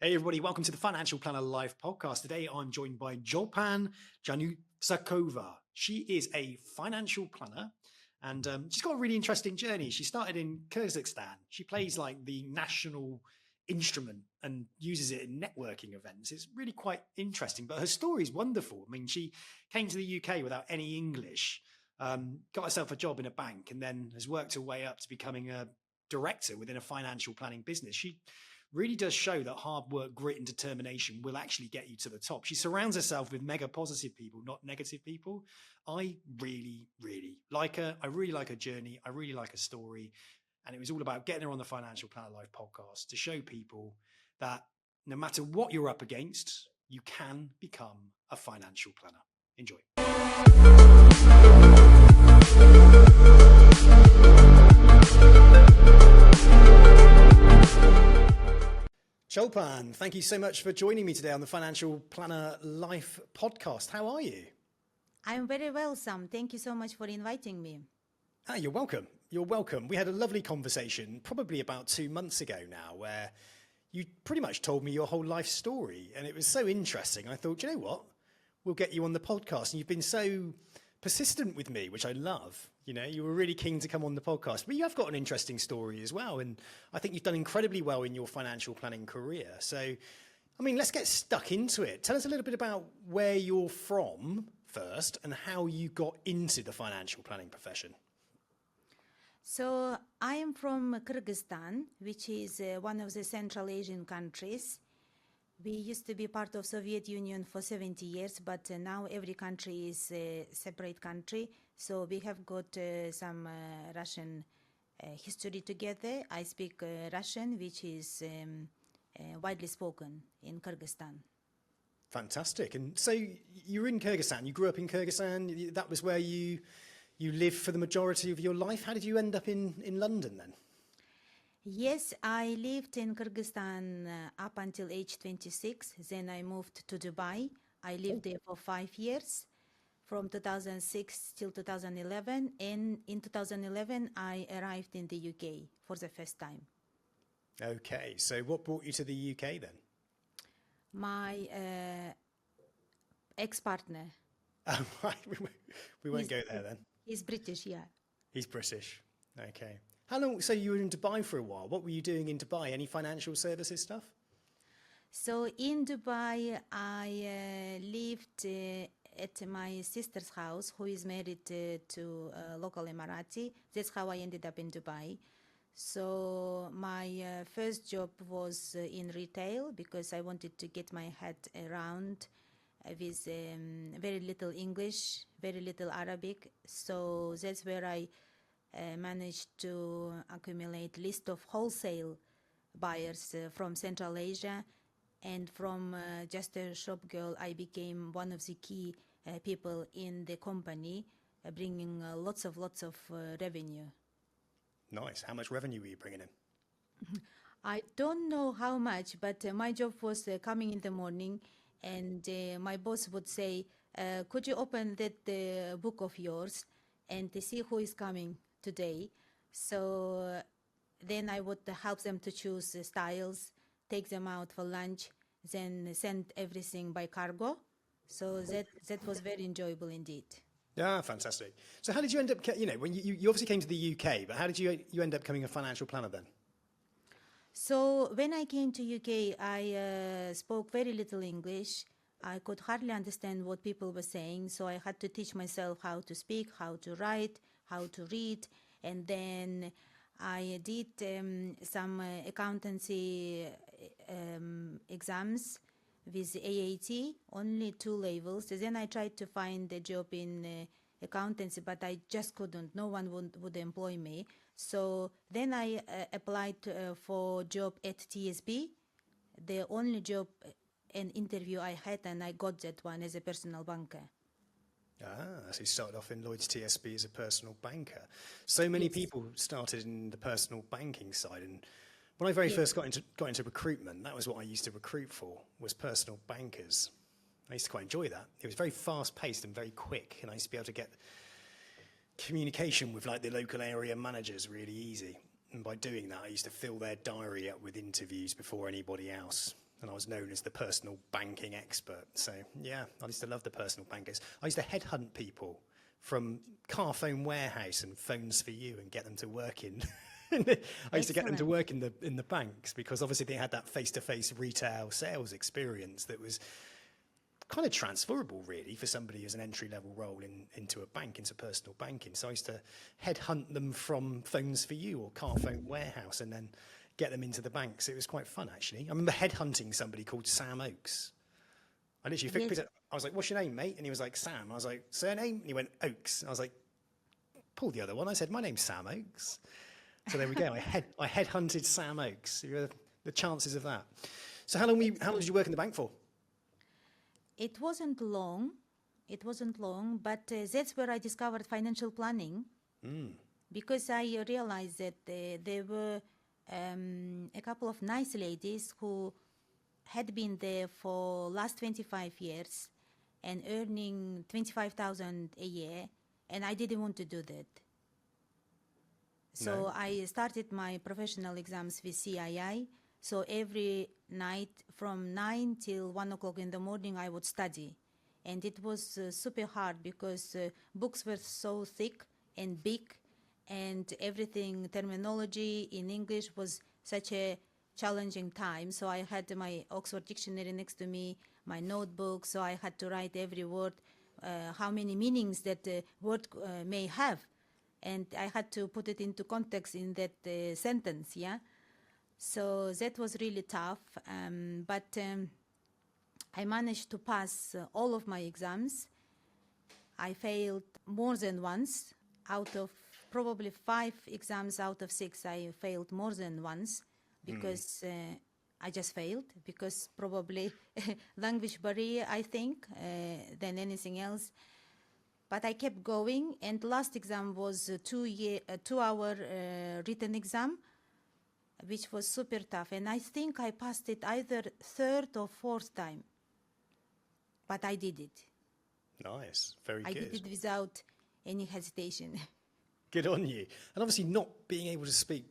Hey everybody, welcome to the Financial Planner Live podcast. Today I'm joined by Cholpon Djanuzakova. She is a financial planner and she's got a really interesting journey. She started in Kyrgyzstan. She plays like the national instrument and uses it in networking events. It's really quite interesting, but her story is wonderful. I mean, she came to the UK without any English, got herself a job in a bank, and then has worked her way up to becoming a director within a financial planning business. She really does show that hard work, grit, and determination will actually get you to the top. She surrounds herself with mega positive people, not negative people. I really, really like her. I really like her journey. I really like her story. And it was all about getting her on the Financial Planner Live podcast to show people that no matter what you're up against, you can become a financial planner. Enjoy. Cholpon, thank you so much for joining me today on the Financial Planner Life podcast. How are you? I'm very well, Sam. Thank you so much for inviting me. You're welcome. You're welcome. We had a lovely conversation probably about 2 months ago now where you pretty much told me your whole life story and it was so interesting. I thought, you know what? We'll get you on the podcast. And you've been so persistent with me, which I love. You know, you were really keen to come on the podcast, but you have got an interesting story as well. And I think you've done incredibly well in your financial planning career. So, I mean, let's get stuck into it. Tell us a little bit about where you're from first and how you got into the financial planning profession. So I am from Kyrgyzstan, which is one of the Central Asian countries. We used to be part of Soviet Union for 70 years, but now every country is a separate country. So we have got some Russian history together. I speak Russian, which is widely spoken in Kyrgyzstan. Fantastic. And so you're in Kyrgyzstan. You grew up in Kyrgyzstan. That was where you lived for the majority of your life. How did you end up in London then? Yes, I lived in Kyrgyzstan up until age 26. Then I moved to Dubai. I lived there for 5 years, from 2006 till 2011. And in 2011, I arrived in the UK for the first time. Okay, so what brought you to the UK then? My ex-partner. Oh, right. We won't go there then. He's British, yeah. He's British. Okay. How long? So you were in Dubai for a while. What were you doing in Dubai? Any financial services stuff? So in Dubai, I lived at my sister's house, who is married to a local Emirati. That's how I ended up in Dubai. So my first job was in retail because I wanted to get my head around with very little English, very little Arabic. So that's where I managed to accumulate list of wholesale buyers from Central Asia, and from just a shop girl, I became one of the key people in the company, bringing lots of revenue. Nice. How much revenue were you bringing in? I don't know how much, but my job was coming in the morning, and my boss would say, could you open that book of yours and see who is coming today? So then I would help them to choose styles, take them out for lunch, then send everything by cargo. So that was very enjoyable indeed. Yeah, fantastic. So how did you end up, when you obviously came to the UK, but how did you end up becoming a financial planner then? So when I came to UK, I spoke very little English. I could hardly understand what people were saying, so I had to teach myself how to speak, how to write, how to read, and then I did some accountancy exams with AAT, only 2 levels. Then I tried to find a job in accountancy, but I just couldn't. No one would employ me. So then I applied for job at TSB, the only job and interview I had, and I got that one as a personal banker. So you started off in Lloyd's TSB as a personal banker. So many people started in the personal banking side, and when I very first got into recruitment, that was what I used to recruit for, was personal bankers. I used to quite enjoy that. It was very fast paced and very quick, and I used to be able to get communication with like the local area managers really easy. And by doing that, I used to fill their diary up with interviews before anybody else. and I was known as the personal banking expert. So yeah, I used to love the personal bankers. I used to headhunt people from car phone warehouse and Phones for You and get them to work in. I used to get them to work in the banks because obviously they had that face-to-face retail sales experience that was kind of transferable really for somebody who's an entry-level role into a bank, into personal banking. So I used to headhunt them from Phones for You or car phone warehouse and then get them into the banks. It was quite fun actually. I remember headhunting somebody called Sam Oakes. I literally picked it. I was like, "What's your name, mate?" And he was like, "Sam." I was like, "Surname?" And he went, "Oakes." I was like, "Pull the other one." I said, "My name's Sam Oakes." So there we go. I headhunted Sam Oakes. The chances of that. So how long did you work in the bank for? It wasn't long. It wasn't long, but that's where I discovered financial planning. Because I realized that there were a couple of nice ladies who had been there for last 25 years and earning 25,000 a year, and I didn't want to do that. So No. I started my professional exams with CII. So every night from 9 till 1 o'clock in the morning, I would study. And it was super hard because books were so thick and big, and everything, terminology in English was such a challenging time. So I had my Oxford Dictionary next to me, my notebook, so I had to write every word, how many meanings that word may have. And I had to put it into context in that sentence, yeah? So that was really tough, but I managed to pass all of my exams. I failed more than once. Out of probably 5 exams out of 6, I failed more than once because I just failed, because probably language barrier, I think, than anything else. But I kept going, and last exam was a 2-hour written exam, which was super tough. And I think I passed it either 3rd or 4th time. But I did it. Nice, very good. I did it without any hesitation. Good on you. And obviously not being able to speak,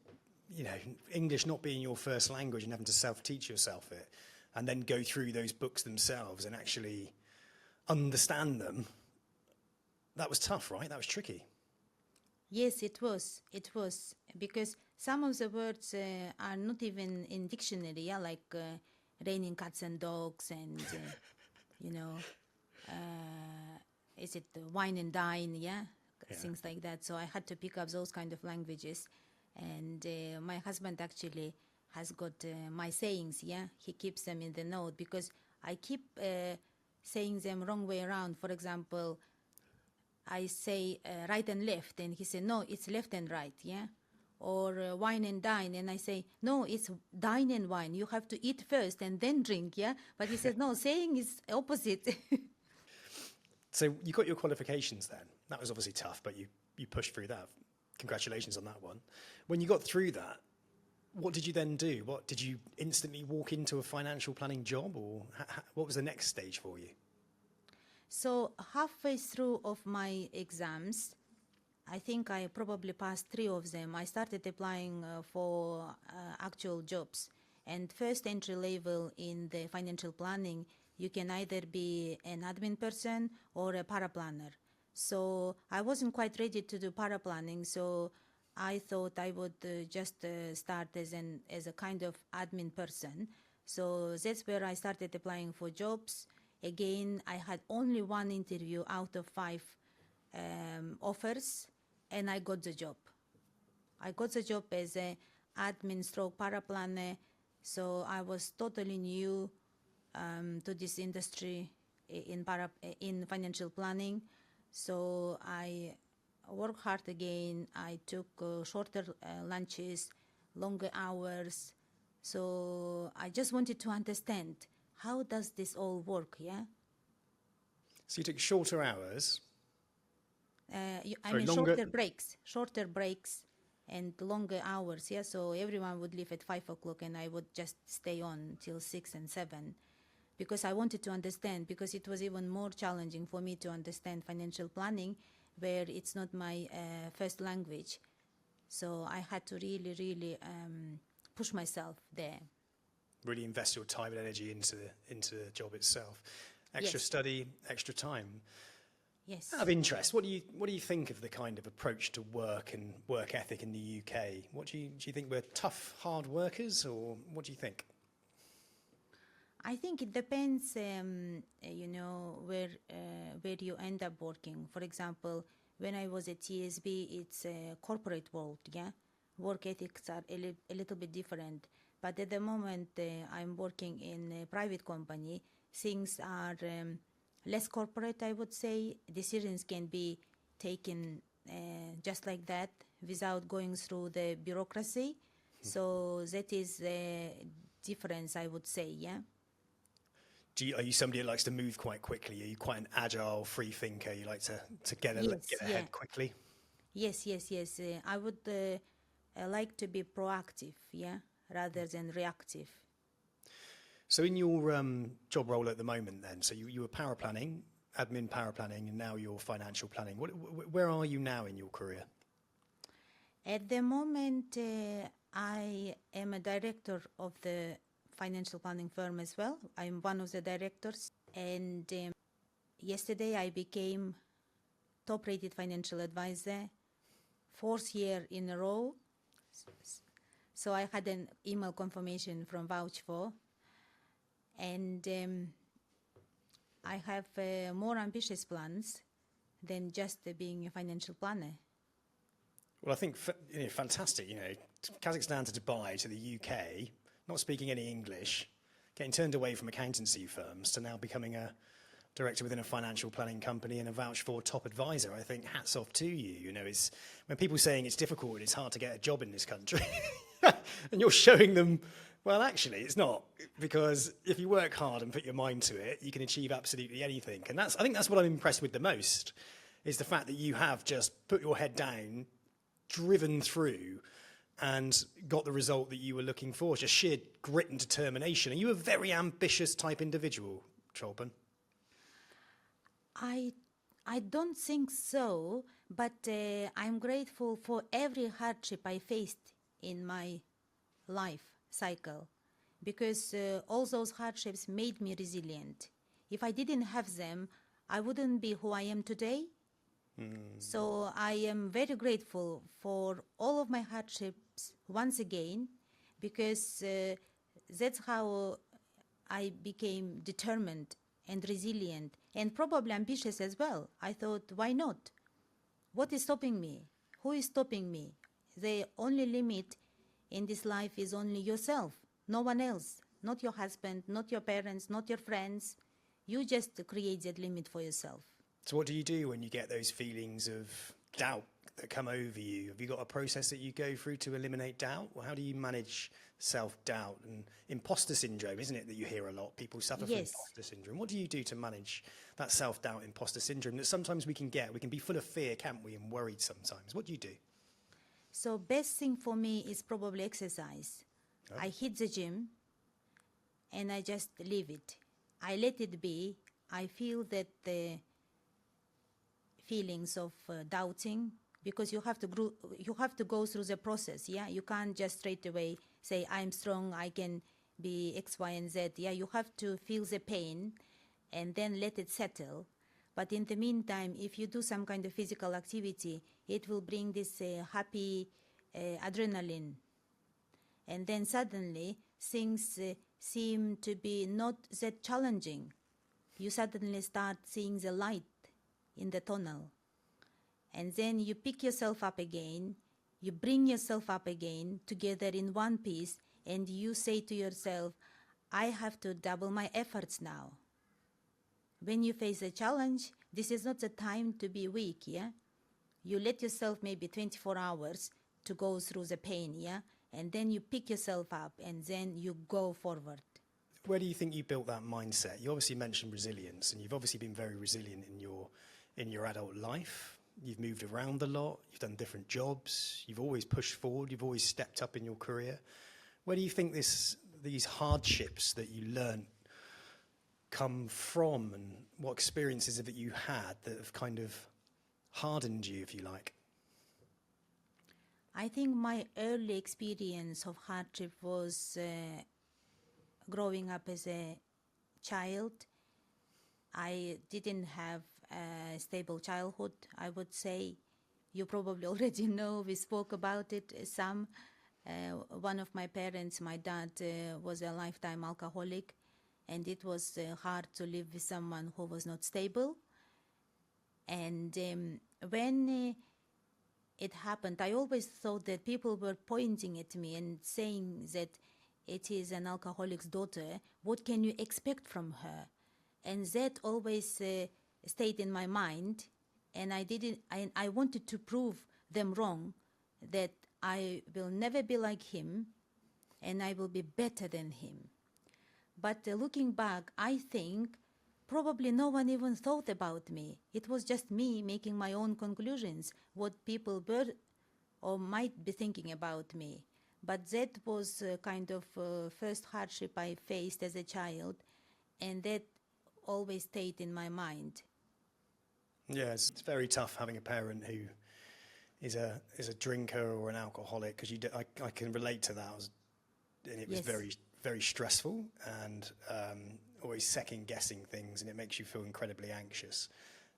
English not being your first language and having to self-teach yourself it, and then go through those books themselves and actually understand them. That was tough, right? That was tricky. Yes, it was. It was. Because some of the words are not even in dictionary, yeah? Like raining cats and dogs and, is it wine and dine, yeah? Things like that. So I had to pick up those kind of languages. And my husband actually has got my sayings, yeah? He keeps them in the note because I keep saying them wrong way around. For example, I say right and left, and he said, no, it's left and right, yeah? Or wine and dine, and I say, no, it's dine and wine. You have to eat first and then drink, yeah? But he said, no, saying is opposite. So you got your qualifications then. That was obviously tough, but you pushed through that. Congratulations on that one. When you got through that, what did you then do? What did you instantly walk into a financial planning job, or what was the next stage for you? So halfway through of my exams, I think I probably passed 3 of them. I started applying for actual jobs. And first entry level in the financial planning, you can either be an admin person or a paraplanner. So I wasn't quite ready to do paraplanning, so I thought I would just start as a kind of admin person. So that's where I started applying for jobs. Again, I had only 1 interview out of 5 offers, and I got the job. I got the job as an admin stroke paraplanner, so I was totally new to this industry in financial planning. So I worked hard again. I took shorter lunches, longer hours. So I just wanted to understand, how does this all work, yeah? So you took shorter hours. Shorter breaks and longer hours, yeah? So everyone would leave at 5 o'clock and I would just stay on till 6 and 7 because I wanted to understand, because it was even more challenging for me to understand financial planning where it's not my first language. So I had to really, really push myself there. really invest your time and energy into the job itself. Extra Yes. study, extra time. Yes. Out of interest, what do you think of the kind of approach to work and work ethic in the UK? Do you think we're tough, hard workers, or what do you think? I think it depends, where you end up working. For example, when I was at TSB, it's a corporate world, yeah? Work ethics are a little bit different. But at the moment, I'm working in a private company. Things are less corporate, I would say. Decisions can be taken just like that without going through the bureaucracy. So that is the difference, I would say, yeah? Are you somebody that likes to move quite quickly? Are you quite an agile, free thinker? You like to get Yes, ahead yeah. quickly? Yes. I would like to be proactive, yeah, rather than reactive. So in your job role at the moment then, so you were power planning, admin power planning, and now you're financial planning. Where are you now in your career? At the moment, I am a director of the financial planning firm as well. I'm one of the directors. And yesterday I became top-rated financial advisor, 4th year in a row. So I had an email confirmation from Vouch4. And I have more ambitious plans than just being a financial planner. Well, I think fantastic. Kazakhstan to Dubai to the UK, not speaking any English, getting turned away from accountancy firms to now becoming a director within a financial planning company and a Vouch4 top advisor. I think hats off to you. It's when people saying it's difficult and it's hard to get a job in this country, and you're showing them, well, actually, it's not, because if you work hard and put your mind to it, you can achieve absolutely anything. And I think that's what I'm impressed with the most, is the fact that you have just put your head down, driven through, and got the result that you were looking for. Just sheer grit and determination. Are you a very ambitious type individual, Cholpon? I don't think so, but I'm grateful for every hardship I faced in my life cycle, because all those hardships made me resilient. If I didn't have them, I wouldn't be who I am today. So I am very grateful for all of my hardships once again, because that's how I became determined and resilient and probably ambitious as well. I thought, why not? What is stopping me? Who is stopping me? The only limit in this life is only yourself, no one else, not your husband, not your parents, not your friends. You just create that limit for yourself. So what do you do when you get those feelings of doubt that come over you? Have you got a process that you go through to eliminate doubt? Or how do you manage self-doubt and imposter syndrome, isn't it, that you hear a lot? People suffer from Yes. imposter syndrome. What do you do to manage that self-doubt, imposter syndrome that sometimes we can get? We can be full of fear, can't we, and worried sometimes. What do you do? So best thing for me is probably exercise. Okay. I hit the gym and I just leave it. I let it be. I feel that the feelings of doubting, because you have to go through the process. Yeah, you can't just straight away say I'm strong, I can be X, Y, and Z. Yeah, you have to feel the pain and then let it settle. But in the meantime, if you do some kind of physical activity, it will bring this happy adrenaline, and then suddenly things seem to be not that challenging. You suddenly start seeing the light in the tunnel. And then you pick yourself up again, you bring yourself up again together in one piece, and you say to yourself, I have to double my efforts now. When you face a challenge, this is not the time to be weak, yeah? You let yourself maybe 24 hours to go through the pain, yeah? And then you pick yourself up and then you go forward. Where do you think you built that mindset? You obviously mentioned resilience, and you've obviously been very resilient in your adult life. You've moved around a lot, you've done different jobs, you've always pushed forward, you've always stepped up in your career. Where do you think these hardships that you learned come from, and what experiences have you had that have kind of hardened you, if you like? I think my early experience of hardship was growing up as a child, I didn't have a stable childhood, I would say. You probably already know, we spoke about it some. One of my parents, my dad, was a lifetime alcoholic, and it was hard to live with someone who was not stable. And when it happened, I always thought that people were pointing at me and saying that it is an alcoholic's daughter. What can you expect from her? And that always stayed in my mind, and I wanted to prove them wrong, that I will never be like him, and I will be better than him. But looking back, I think probably no one even thought about me. It was just me making my own conclusions, what people were or might be thinking about me. But that was kind of first hardship I faced as a child, and that always stayed in my mind. Yeah, it's very tough having a parent who is a drinker or an alcoholic, because I can relate to that. And it was Yes. very, very stressful, and always second guessing things, and it makes you feel incredibly anxious,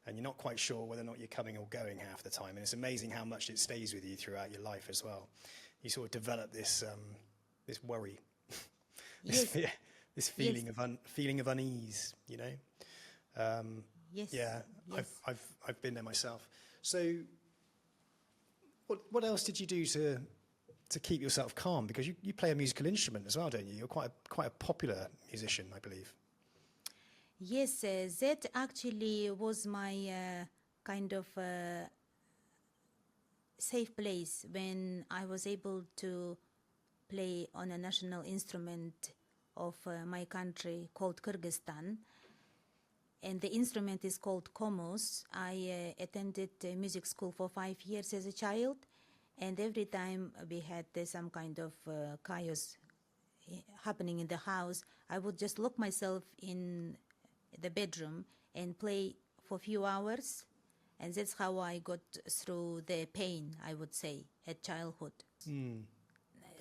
and you're not quite sure whether or not you're coming or going half the time. And it's amazing how much it stays with you throughout your life as well. You sort of develop this worry, this Yes. fear, this feeling of unease. You know. Yes. Yeah, Yes. I've been there myself. So, what else did you do to keep yourself calm? Because you play a musical instrument as well, don't you? You're quite a popular musician, I believe. Yes, that actually was my kind of safe place when I was able to play on a national instrument of my country called Kyrgyzstan. And the instrument is called komos. I attended music school for 5 years as a child, and every time we had some kind of chaos happening in the house, I would just lock myself in the bedroom and play for a few hours, and that's how I got through the pain, I would say, at childhood.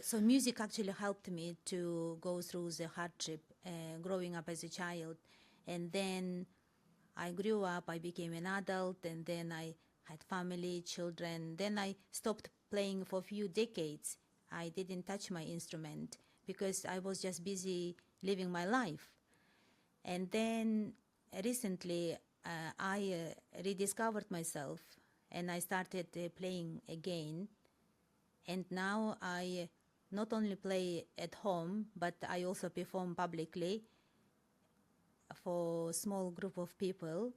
So music actually helped me to go through the hardship growing up as a child. And then I grew up, I became an adult, and then I had family, children. Then I stopped playing for a few decades. I didn't touch my instrument because I was just busy living my life. And then recently I rediscovered myself, and I started playing again. And now I not only play at home, but I also perform publicly for a small group of people.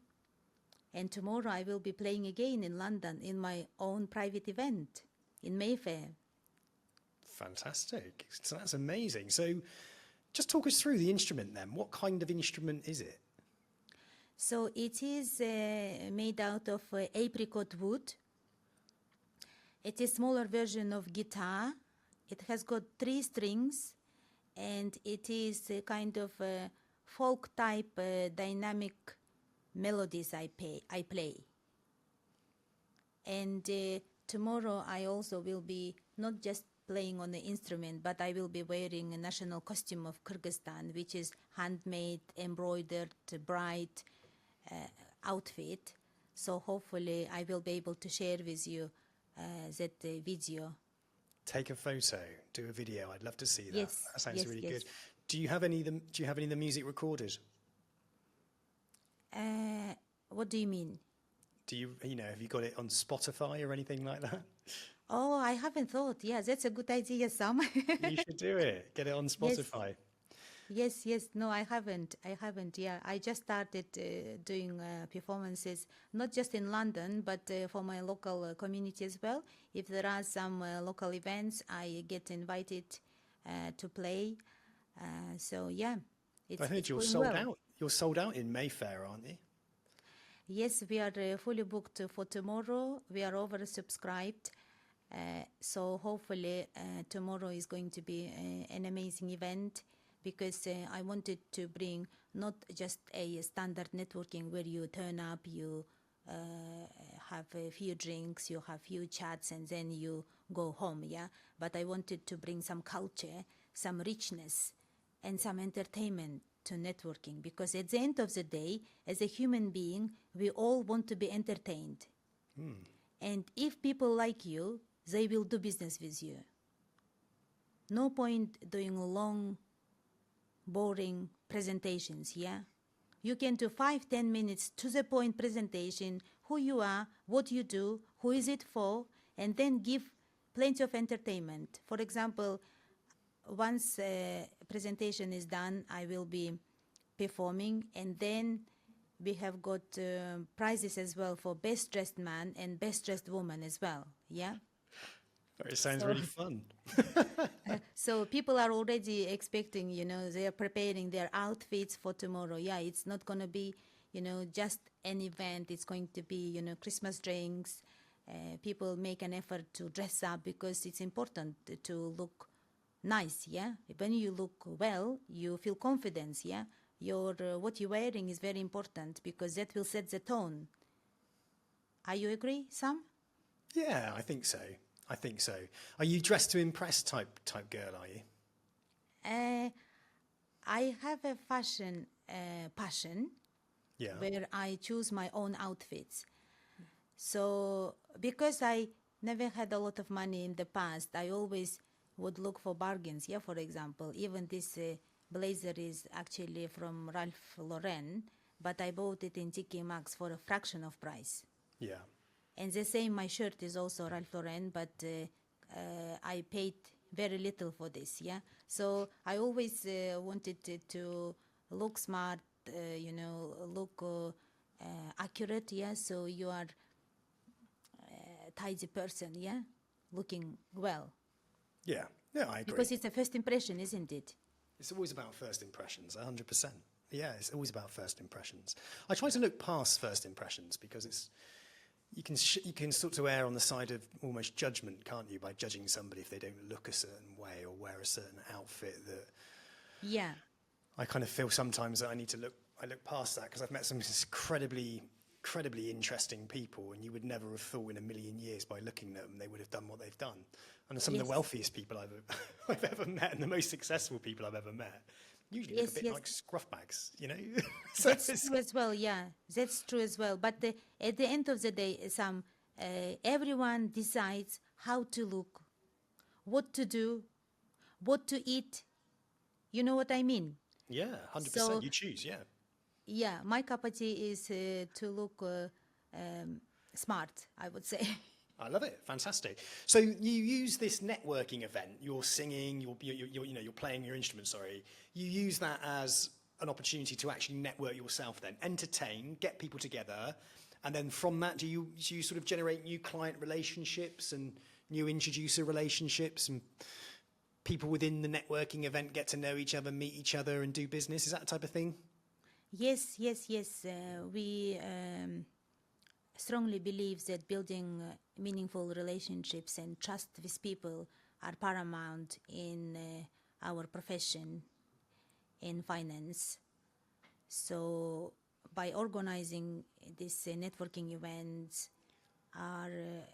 And tomorrow I will be playing again in London in my own private event in Mayfair. Fantastic. So that's amazing. So just talk us through the instrument then. What kind of instrument is it? So it is made out of apricot wood. It's a smaller version of guitar. It has got 3 strings, and it is a kind of folk type dynamic melodies I play. And tomorrow I also will be not just playing on the instrument, but I will be wearing a national costume of Kyrgyzstan, which is handmade, embroidered, bright outfit. So hopefully I will be able to share with you that video. Take a photo, do a video. I'd love to see that. Yes, That sounds yes, really yes. good. Do you have any of the music recorded? What do you mean? Do you have you got it on Spotify or anything like that? Oh, I haven't thought. Yeah, that's a good idea, Sam. You should do it. Get it on Spotify. Yes. No, I haven't. Yeah, I just started doing performances, not just in London, but for my local community as well. If there are some local events, I get invited to play. So yeah, I heard you're going sold well. out. You're sold out in Mayfair, aren't you? Yes, we are fully booked for tomorrow. We are oversubscribed. So hopefully tomorrow is going to be an amazing event, because I wanted to bring not just a standard networking where you turn up, you have a few drinks, you have few chats, and then you go home, yeah? But I wanted to bring some culture, some richness, and some entertainment to networking, because at the end of the day, as a human being, we all want to be entertained. And if people like you, they will do business with you. No point doing long, boring presentations, yeah? You can do 5-10 minutes to the point presentation, who you are, what you do, who is it for, and then give plenty of entertainment. For example, once presentation is done, I will be performing, and then we have got prizes as well for best dressed man and best dressed woman as well, yeah? It sounds really fun. So people are already expecting, they are preparing their outfits for tomorrow. Yeah, it's not going to be, just an event. It's going to be, Christmas drinks. People make an effort to dress up because it's important to look nice, yeah? When you look well, you feel confidence, yeah? What you're wearing is very important because that will set the tone. Are you agree, Sam? Yeah, I think so. Are you dressed to impress type girl, are you? I have a fashion passion where I choose my own outfits. So because I never had a lot of money in the past, I always would look for bargains. Yeah, for example, even this blazer is actually from Ralph Lauren, but I bought it in TK Maxx for a fraction of price. Yeah. And the same, my shirt is also Ralph Lauren, but I paid very little for this, yeah? So I always wanted to look smart, look accurate, yeah? So you are a tidy person, yeah? Looking well. Yeah, I agree. Because it's a first impression, isn't it? It's always about first impressions, 100%. Yeah, it's always about first impressions. I try to look past first impressions because you can sort of err on the side of almost judgment, can't you, by judging somebody if they don't look a certain way or wear a certain outfit. That Yeah. I kind of feel sometimes that I look past that because I've met some incredibly interesting people, and you would never have thought in a million years by looking at them they would have done what they've done. And some of the wealthiest people I've ever met, and the most successful people I've ever met, usually look a bit like scruff bags, So That's true as well, yeah. That's true as well. But at the end of the day, everyone decides how to look, what to do, what to eat. You know what I mean? Yeah, 100%. So, you choose, yeah. Yeah, my cup of tea is to look smart, I would say. I love it. Fantastic. So you use this networking event. You're singing. You're playing your instrument. Sorry. You use that as an opportunity to actually network yourself. Then entertain, get people together, and then from that, do you sort of generate new client relationships and new introducer relationships, and people within the networking event get to know each other, meet each other, and do business? Is that the type of thing? Yes. We strongly believe that building meaningful relationships and trust with people are paramount in our profession in finance. So by organizing these networking events are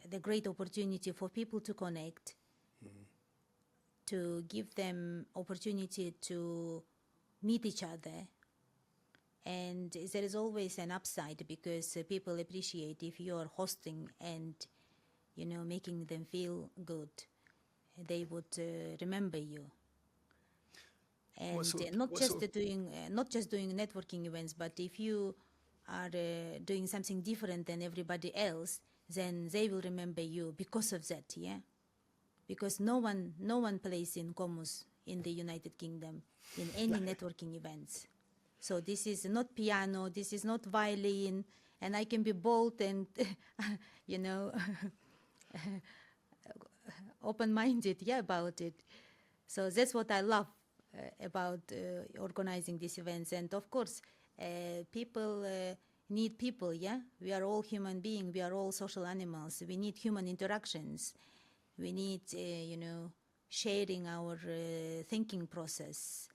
the great opportunity for people to connect, to give them opportunity to meet each other. And there is always an upside because people appreciate if you are hosting and, making them feel good. They would remember you. And not just doing networking events, but if you are doing something different than everybody else, then they will remember you because of that, yeah? Because no one plays in Comus in the United Kingdom in any networking events. So this is not piano, this is not violin, and I can be bold and, open-minded, about it. So that's what I love about organizing these events. And of course, people need people, yeah? We are all human beings, we are all social animals. We need human interactions. We need, sharing our thinking process.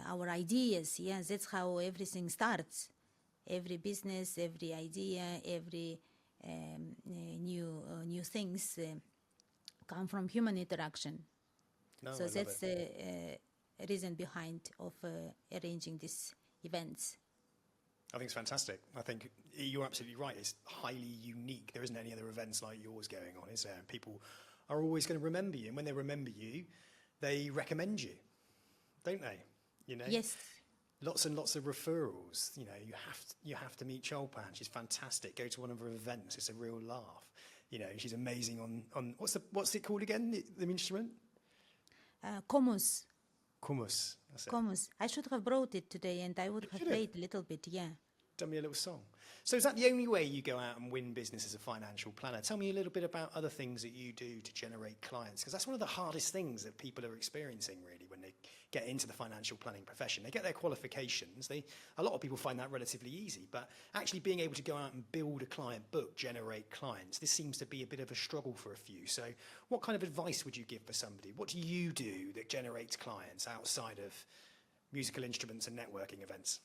Our ideas, that's how everything starts. Every business, every idea, every new things come from human interaction. No, so that's reason behind of arranging these events. I think it's fantastic. I think you're absolutely right. It's highly unique. There isn't any other events like yours going on, is there? And people are always going to remember you. And when they remember you, they recommend you, don't they? You know? Yes. Lots and lots of referrals. You know, you have to meet Cholpon. She's fantastic. Go to one of her events. It's a real laugh. You know, she's amazing on what's it called again? The instrument? Komus. Kumus. That's it. Komus. I should have brought it today, and I would have played a little bit. Yeah. Done me a little song. So is that the only way you go out and win business as a financial planner? Tell me a little bit about other things that you do to generate clients, because that's one of the hardest things that people are experiencing really when they get into the financial planning profession. They get their qualifications. A lot of people find that relatively easy, but actually being able to go out and build a client book, generate clients, this seems to be a bit of a struggle for a few. So what kind of advice would you give for somebody? What do you do that generates clients outside of musical instruments and networking events?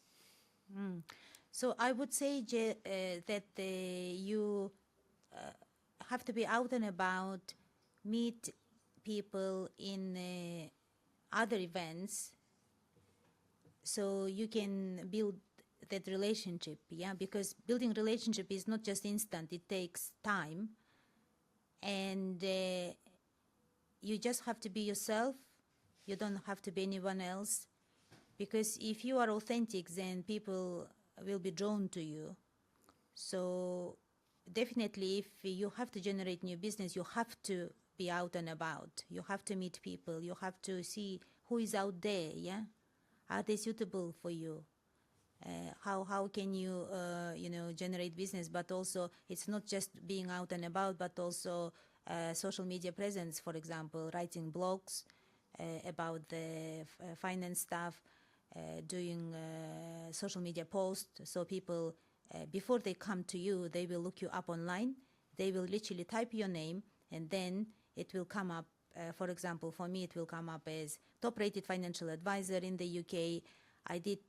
So I would say that you have to be out and about, meet people in other events, so you can build that relationship. Yeah, because building relationship is not just instant; it takes time, and you just have to be yourself. You don't have to be anyone else, because if you are authentic, then people will be drawn to you. So definitely, if you have to generate new business, you have to be out and about. You have to meet people. You have to see who is out there. Yeah, are they suitable for you? How can you generate business? But also, it's not just being out and about, but also social media presence. For example, writing blogs about the finance stuff. Doing social media posts, so people, before they come to you, they will look you up online. They will literally type your name, and then it will come up. For example, for me, it will come up as top-rated financial advisor in the UK. I did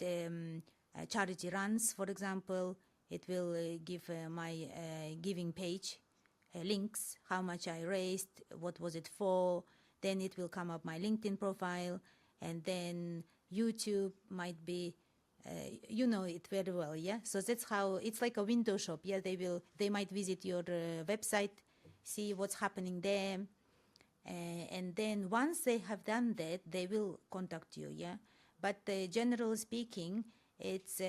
charity runs, for example. It will give my giving page links, how much I raised, what was it for. Then it will come up my LinkedIn profile, and then YouTube might be, you know it very well, yeah? So that's how, it's like a window shop, yeah? They might visit your website, see what's happening there, and then once they have done that, they will contact you, yeah? But generally speaking, it's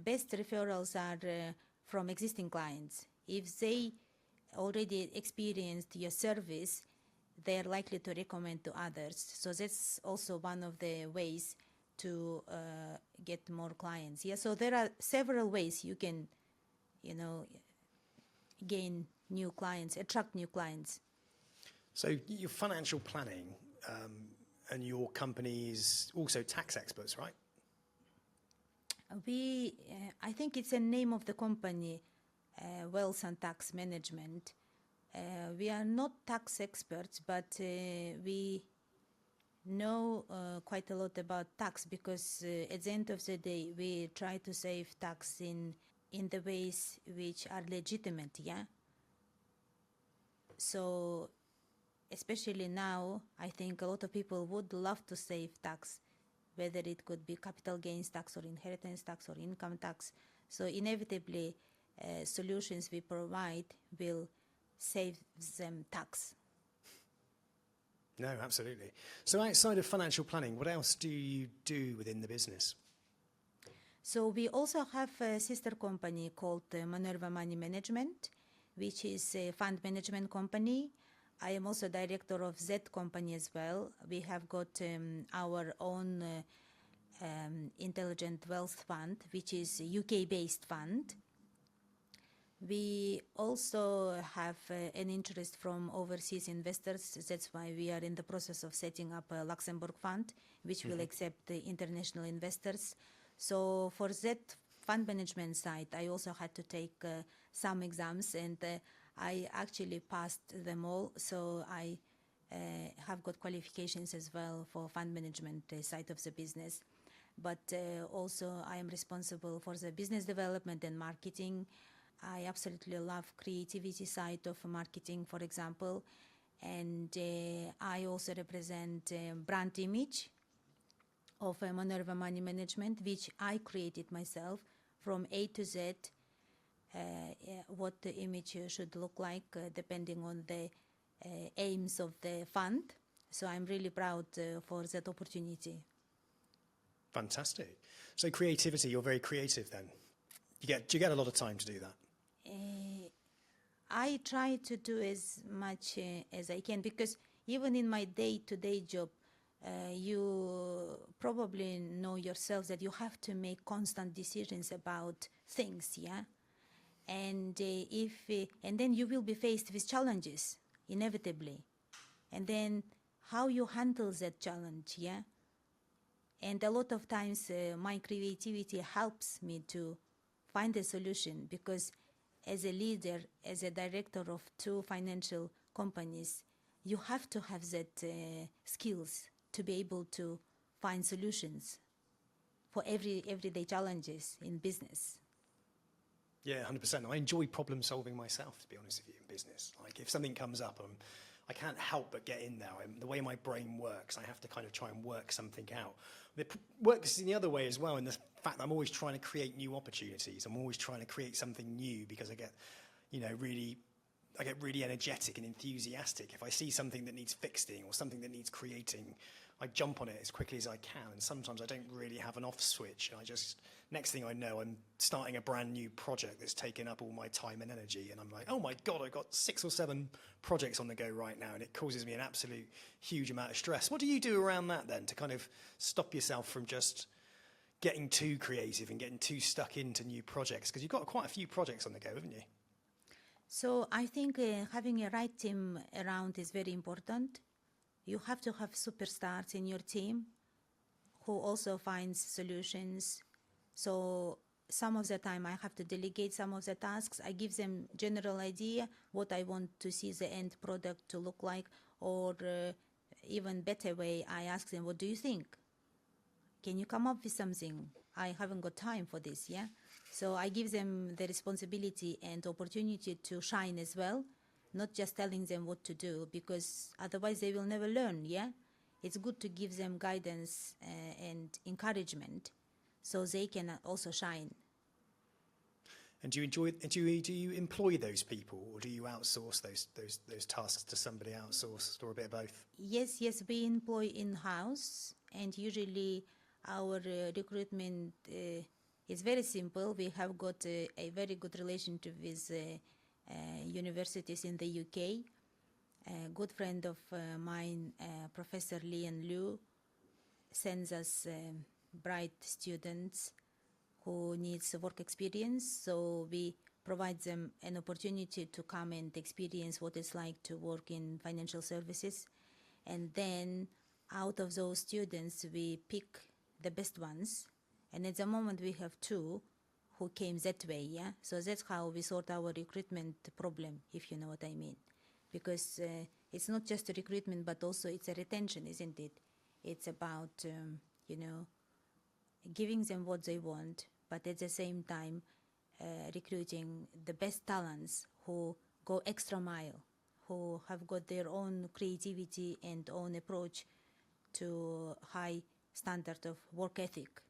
best referrals are from existing clients. If they already experienced your service, they're likely to recommend to others. So that's also one of the ways to get more clients. Yeah, so there are several ways you can, gain new clients, attract new clients. So your financial planning and your company is also tax experts, right? I think it's a name of the company, Wealth and Tax Management. We are not tax experts, but we know quite a lot about tax, because at the end of the day, we try to save tax in the ways which are legitimate, yeah? So, especially now, I think a lot of people would love to save tax, whether it could be capital gains tax or inheritance tax or income tax. So inevitably, solutions we provide will save them tax. No, absolutely. So outside of financial planning, what else do you do within the business? So we also have a sister company called Minerva Money Management, which is a fund management company. I am also director of that company as well. We have got our own Intelligent Wealth Fund, which is a UK-based fund. We also have an interest from overseas investors. That's why we are in the process of setting up a Luxembourg fund, which will accept the international investors. So for that fund management side, I also had to take some exams, and I actually passed them all. So I have got qualifications as well for fund management side of the business. But also I am responsible for the business development and marketing. I absolutely love creativity side of marketing, for example, and I also represent brand image. of Minerva Money Management, which I created myself from A to Z, what the image should look like depending on the aims of the fund. So I'm really proud for that opportunity. Fantastic. So creativity, you're very creative then. Do you get a lot of time to do that? I try to do as much as I can, because even in my day-to-day job, you probably know yourself that you have to make constant decisions about things, yeah? And and then you will be faced with challenges, inevitably. And then how you handle that challenge, yeah? And a lot of times my creativity helps me to find a solution, because as a leader, as a director of 2 financial companies, you have to have that skills to be able to find solutions for everyday challenges in business. Yeah, 100%. I enjoy problem solving myself, to be honest with you, in business. Like if something comes up, I can't help but get in there. The way my brain works, I have to kind of try and work something out. It works in the other way as well, in the fact that I'm always trying to create new opportunities. I'm always trying to create something new, because I get, really energetic and enthusiastic. If I see something that needs fixing or something that needs creating, I jump on it as quickly as I can. And sometimes I don't really have an off switch. Next thing I know, I'm starting a brand new project that's taking up all my time and energy. And I'm like, oh my God, I've got 6 or 7 projects on the go right now. And it causes me an absolute huge amount of stress. What do you do around that then to kind of stop yourself from just getting too creative and getting too stuck into new projects? Because you've got quite a few projects on the go, haven't you? So I think having a right team around is very important. You have to have superstars in your team who also finds solutions. So some of the time I have to delegate some of the tasks. I give them general idea what I want to see the end product to look like, or even better way, I ask them, what do you think? Can you come up with something? I haven't got time for this, yeah? So I give them the responsibility and opportunity to shine as well, not just telling them what to do, because otherwise they will never learn, yeah? It's good to give them guidance and encouragement so they can also shine. And do you employ those people, or do you outsource those tasks to somebody outsourced, or a bit of both? Yes, we employ in-house, and usually our recruitment is very simple. We have got a very good relationship with universities in the UK. A good friend of mine, Professor Lian Liu, sends us bright students who needs work experience. So we provide them an opportunity to come and experience what it's like to work in financial services. And then out of those students, we pick the best ones. And at the moment we have 2 who came that way, yeah? So that's how we sort our recruitment problem, if you know what I mean. Because it's not just a recruitment, but also it's a retention, isn't it? It's about, giving them what they want, but at the same time recruiting the best talents who go extra mile, who have got their own creativity and own approach to high standard of work ethic.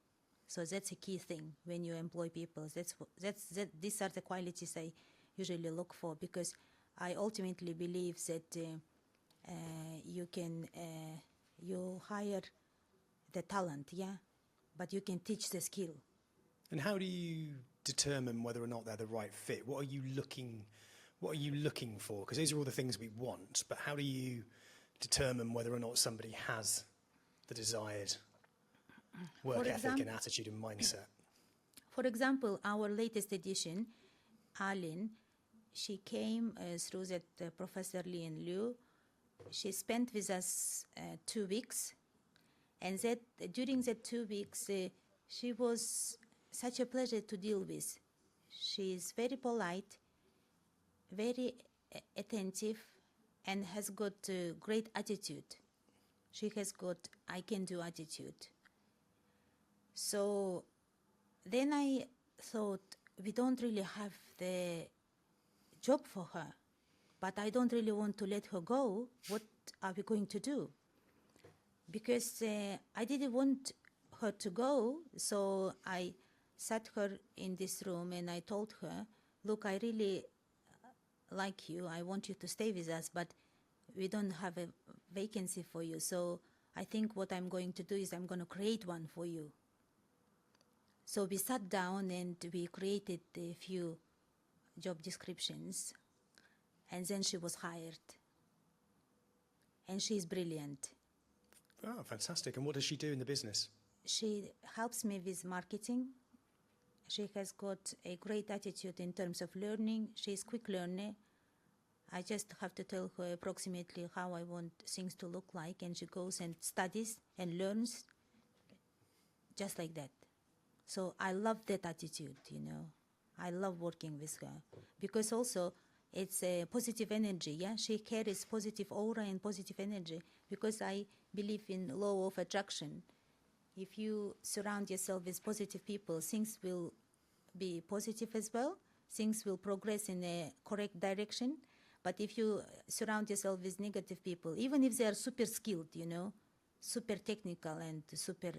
So that's a key thing when you employ people. These are the qualities I usually look for, because I ultimately believe that you hire the talent, yeah, but you can teach the skill. And how do you determine whether or not they're the right fit? What are you looking for? Because these are all the things we want, but how do you determine whether or not somebody has the desired work ethic and attitude and mindset? For example, our latest edition, Alin, she came through that Professor Lian Liu. She spent with us 2 weeks, and during that 2 weeks, she was such a pleasure to deal with. She is very polite, very attentive, and has got a great attitude. She has got I can do attitude. So then I thought, we don't really have the job for her, but I don't really want to let her go. What are we going to do? Because I didn't want her to go. So I sat her in this room and I told her, look, I really like you. I want you to stay with us, but we don't have a vacancy for you. So I think what I'm going to do is I'm going to create one for you. So we sat down and we created a few job descriptions, and then she was hired. And she's brilliant. Oh, fantastic. And what does she do in the business? She helps me with marketing. She has got a great attitude in terms of learning. She's a quick learner. I just have to tell her approximately how I want things to look like, and she goes and studies and learns just like that. So I love that attitude, you know. I love working with her because also it's a positive energy, yeah? She carries positive aura and positive energy because I believe in law of attraction. If you surround yourself with positive people, things will be positive as well. Things will progress in a correct direction. But if you surround yourself with negative people, even if they are super skilled, you know, super technical and super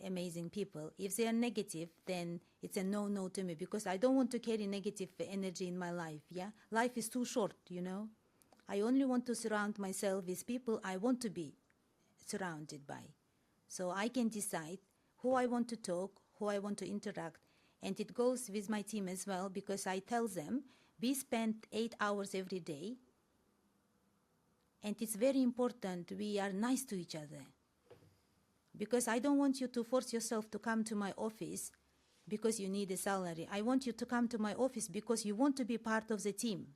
amazing people, if they are negative, then it's a no to me because I don't want to carry negative energy in my life, yeah? Life is too short, you know? I only want to surround myself with people I want to be surrounded by. So I can decide who I want to talk, who I want to interact, and it goes with my team as well because I tell them, we spend 8 hours every day, and it's very important we are nice to each other. Because I don't want you to force yourself to come to my office because you need a salary. I want you to come to my office because you want to be part of the team.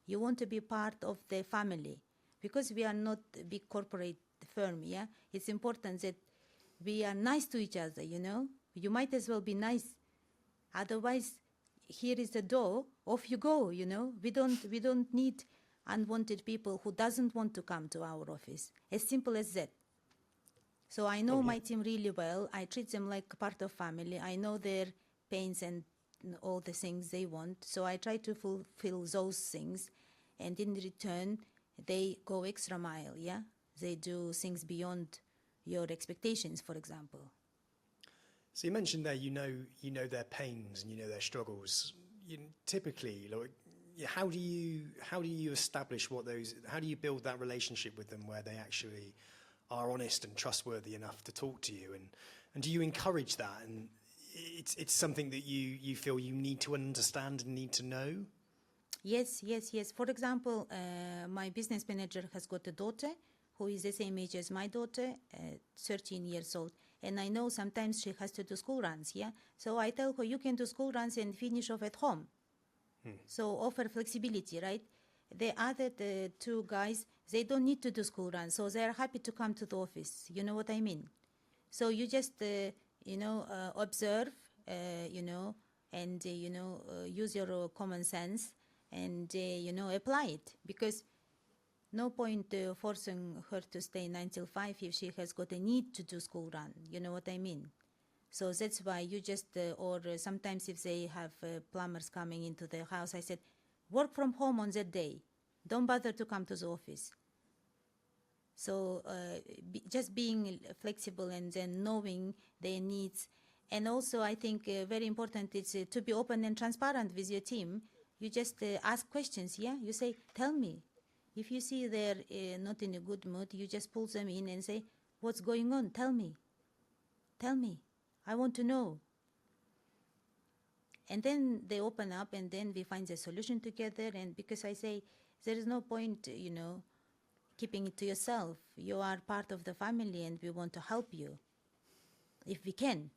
You want to be part of the family. Because we are not a big corporate firm, yeah? It's important that we are nice to each other, you know? You might as well be nice. Otherwise, here is the door, off you go, you know? We don't need unwanted people who doesn't want to come to our office. As simple as that. So I know my team really well. I treat them like part of family. I know their pains and all the things they want. So I try to fulfill those things. And in return, they go extra mile, yeah? They do things beyond your expectations, for example. So you mentioned there, you know their pains and you know their struggles. Typically, like, how do you establish how do you build that relationship with them where they actually are honest and trustworthy enough to talk to you, and do you encourage that, and it's something that you feel you need to understand and need to know? Yes. For example, my business manager has got a daughter who is the same age as my daughter, 13 years old, and I know sometimes she has to do school runs, yeah? So I tell her, you can do school runs and finish off at home. So offer flexibility, right? The other two guys, they don't need to do school runs, so they're happy to come to the office. You know what I mean? So you just, observe, and, use your common sense and, apply it. Because no point forcing her to stay 9 till 5 if she has got a need to do school run. You know what I mean? So that's why you just, or sometimes if they have plumbers coming into their house, I said, work from home on that day. Don't bother to come to the office. So just being flexible and then knowing their needs. And also I think very important is to be open and transparent with your team. You just ask questions, yeah? You say, tell me. If you see they're not in a good mood, you just pull them in and say, what's going on? Tell me. Tell me. I want to know. And then they open up and then we find a solution together. And because I say, there is no point, keeping it to yourself. You are part of the family and we want to help you if we can.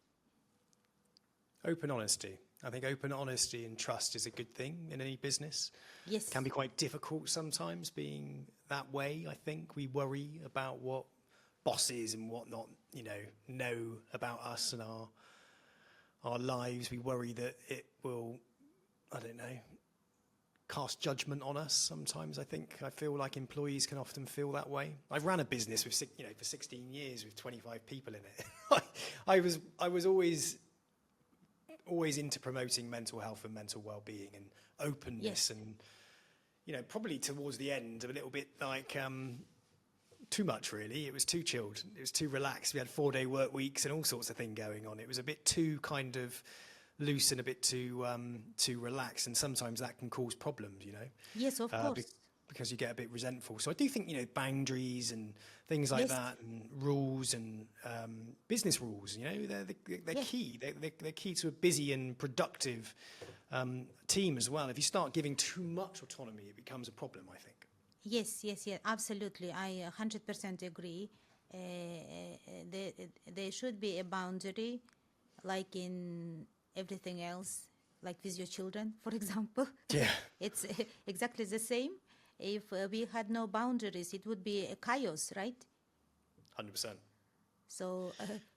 Open honesty. I think open honesty and trust is a good thing in any business. Yes. It can be quite difficult sometimes being that way, I think. We worry about what bosses and whatnot, know about us and our lives. We worry that it will, cast judgment on us sometimes. I feel like employees can often feel that way. I've ran a business with, for 16 years with 25 people in it. I was always into promoting mental health and mental well-being and openness. Yes. And, probably towards the end, a little bit like too much, really. It was too chilled. It was too relaxed. We had 4-day work weeks and all sorts of things going on. It was a bit too kind of loose and a bit too relaxed, and sometimes that can cause problems, you know. Yes, of course. Because you get a bit resentful. So I do think, you know, boundaries and things like that, and rules and business rules, you know, they're key. They're key to a busy and productive team as well. If you start giving too much autonomy, it becomes a problem, I think. Yes, absolutely. I 100% agree. There should be a boundary, like in everything else, like with your children, for example. Yeah. It's exactly the same. If we had no boundaries, it would be a chaos, right? 100%. So,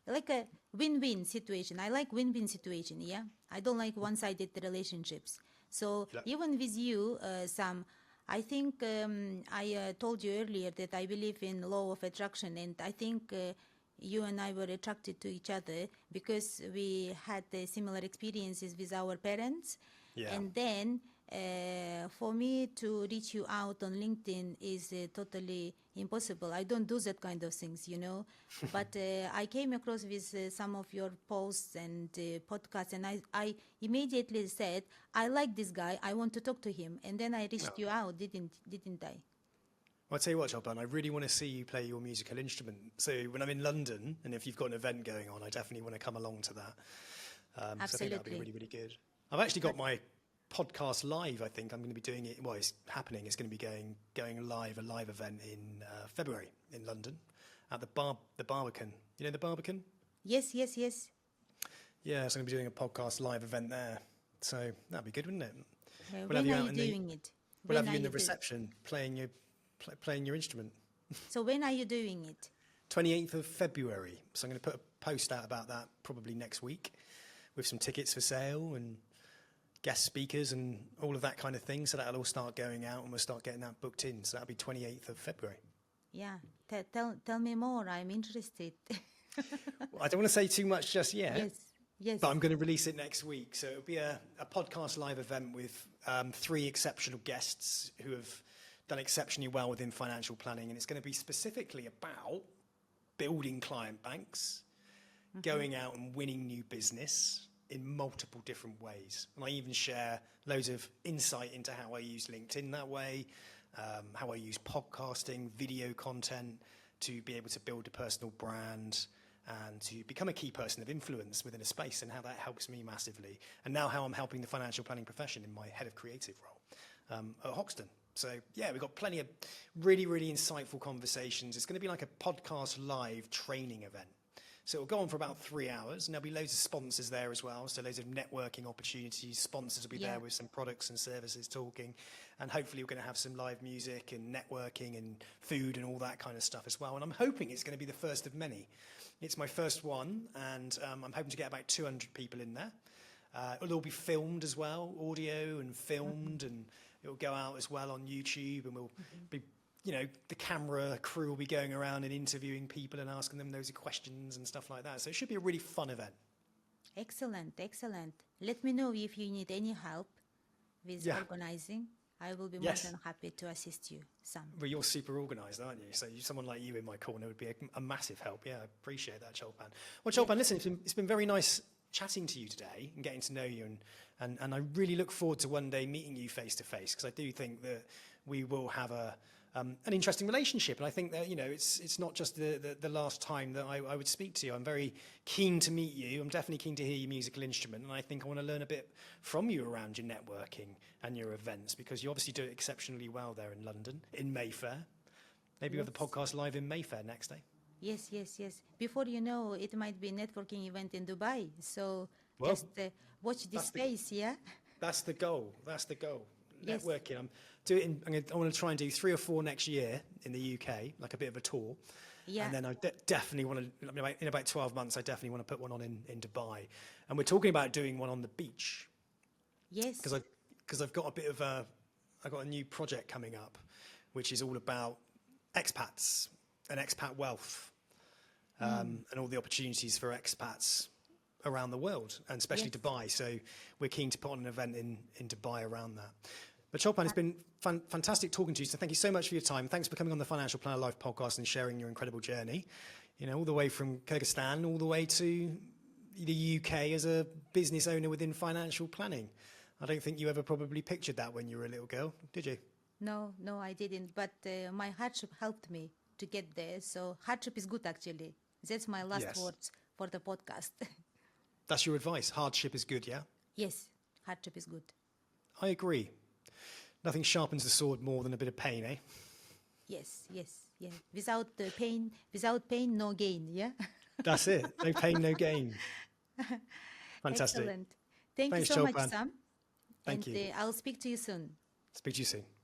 like a win-win situation. I like win-win situation, yeah? I don't like one-sided relationships. So, even with you, Sam, I think I told you earlier that I believe in law of attraction, and I think you and I were attracted to each other because we had similar experiences with our parents. Yeah. And then for me to reach you out on LinkedIn is totally impossible. I don't do that kind of things, you know. But I came across with some of your posts and podcasts, and I immediately said, I like this guy. I want to talk to him. And then I reached you out, didn't I? Well, I'll tell you what, Cholpon, I really want to see you play your musical instrument. So when I'm in London, and if you've got an event going on, I definitely want to come along to that. Absolutely. So I think that'd be really, really good. I've actually got my podcast live. I think I'm going to be doing it. Well, it's happening. It's going to be going live, a live event in February in London at the Barbican. You know the Barbican? Yes. Yeah, so I'm going to be doing a podcast live event there. So that'd be good, wouldn't it? When are you doing it? We'll have you in the reception playing your instrument. So when are you doing it? 28th of February. So I'm going to put a post out about that probably next week with some tickets for sale and guest speakers and all of that kind of thing. So that'll all start going out and we'll start getting that booked in. So that'll be 28th of February. Yeah. Tell me more. I'm interested. Well, I don't want to say too much just yet. Yes. But I'm going to release it next week. So it'll be a podcast live event with 3 exceptional guests who have done exceptionally well within financial planning. And it's going to be specifically about building client banks, going out and winning new business in multiple different ways. And I even share loads of insight into how I use LinkedIn that way, how I use podcasting, video content to be able to build a personal brand and to become a key person of influence within a space, and how that helps me massively. And now how I'm helping the financial planning profession in my head of creative role at Hoxton. So yeah, we've got plenty of really, really insightful conversations. It's going to be like a podcast live training event. So it'll go on for about 3 hours, and there'll be loads of sponsors there as well. So loads of networking opportunities. Sponsors will be there with some products and services talking. And hopefully we're going to have some live music and networking and food and all that kind of stuff as well. And I'm hoping it's going to be the first of many. It's my first one, and I'm hoping to get about 200 people in there. It'll all be filmed as well, audio and filmed, and it'll go out as well on YouTube, and we'll be, you know, the camera crew will be going around and interviewing people and asking them those questions and stuff like that. So it should be a really fun event. Excellent. Let me know if you need any help with organizing. I will be more than happy to assist you, Sam. Well, you're super organised, aren't you? So someone like you in my corner would be a massive help. Yeah, I appreciate that, Cholpon. Well, Cholpon, listen, it's been very nice chatting to you today and getting to know you, and I really look forward to one day meeting you face to face, because I do think that we will have an interesting relationship. And I think that, you know, it's not just the last time that I would speak to you. I'm very keen to meet you. I'm definitely keen to hear your musical instrument. And I think I want to learn a bit from you around your networking and your events, because you obviously do it exceptionally well there in London, in Mayfair. Maybe we have the podcast live in Mayfair next day. Yes. Before you know, it might be a networking event in Dubai. So just watch this space, yeah? That's the goal. Yes. Networking. I want to try and do 3 or 4 next year in the UK, like a bit of a tour. Yeah. And then I definitely want to, in about 12 months, I definitely want to put one on in Dubai. And we're talking about doing one on the beach. Yes. Because I've got I've got a new project coming up, which is all about expats and expat wealth, and all the opportunities for expats around the world, and especially Dubai. So we're keen to put on an event in Dubai around that. But Cholpon, it's been fantastic talking to you. So thank you so much for your time. Thanks for coming on the Financial Planner Life podcast and sharing your incredible journey. You know, all the way from Kyrgyzstan, all the way to the UK as a business owner within financial planning. I don't think you ever probably pictured that when you were a little girl, did you? No, I didn't. But my hardship helped me to get there. So hardship is good, actually. That's my last words for the podcast. That's your advice. Hardship is good, yeah? Yes, hardship is good. I agree. Nothing sharpens the sword more than a bit of pain, eh? Yes. Without pain, no gain, yeah? That's it. No pain, no gain. Fantastic. Excellent. Thank Thanks, you so much, Cholpon. Sam. Thank you. I'll speak to you soon. Speak to you soon.